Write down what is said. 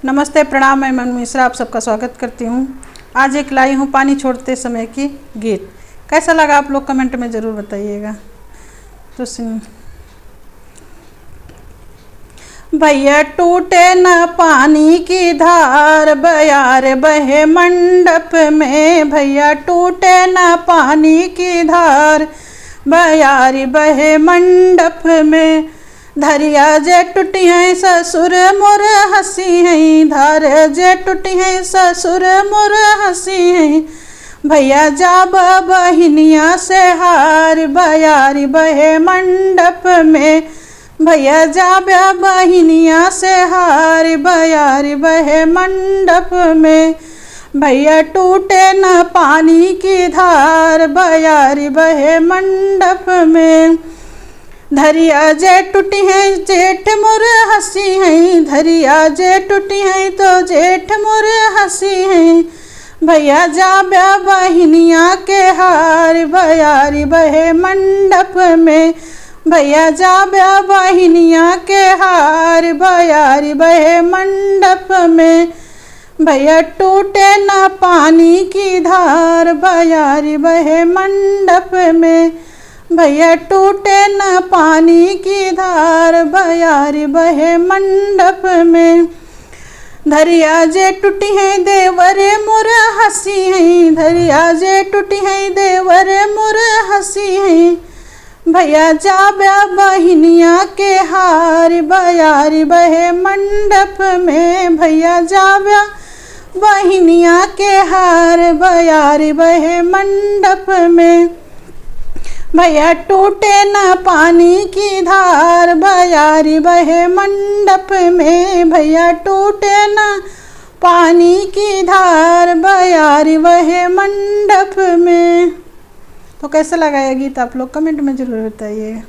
नमस्ते, प्रणाम। मैं मनु मिश्रा आप सबका स्वागत करती हूँ। आज एक लाई हूँ पानी छोड़ते समय की गीत। कैसा लगा आप लोग कमेंट में ज़रूर बताइएगा। तो सुन। भैया टूटे न पानी की धार, बयार बहे मंडप में। भैया टूटे न पानी की धार, बयार बहे मंडप में। धरिया जे टूटी हैं ससुर मोर हंसी हैं, धार जे टूटी हैं ससुर मोर हंसी हैं। भैया जाब बहिनिया से हार, बयारी बहे मंडप में। भैया जाब बहिनिया से हार, बयारी बहे मंडप में। भैया टूटे न पानी की धार, बयारी बहे मंडप में। धरिया जे टूटी हैं जेठ मोर हंसी हैं, धरिया जे टूटी हैं तो जेठ मोर हंसी हैं। भैया जाब्या बहिनिया के हार, बयारी बहे मंडप में। भैया जाब्या बहिनिया के हार, बयारी बहे मंडप में। भैया टूटे न पानी की धार, बयारी बहे मंडप में। भैया टूटे न पानी की धार, बयारी बहे मंडप में। धरिया जे टूटी है देवर मोर हंसी हैं, धरिया जे टूटी है देवर मोर हंसी हैं। भैया जाब्या बहिनिया के हार, बयारी बहे मंडप में। भैया जाब्या बहिनिया के हार, बयारी बहे मंडप में। भैया टूटे न पानी की धार, बयारी बहे मंडप में। भैया टूटे न पानी की धार, बयारी बहे मंडप में। तो कैसा लगा ये गीत आप लोग कमेंट में ज़रूर बताइए।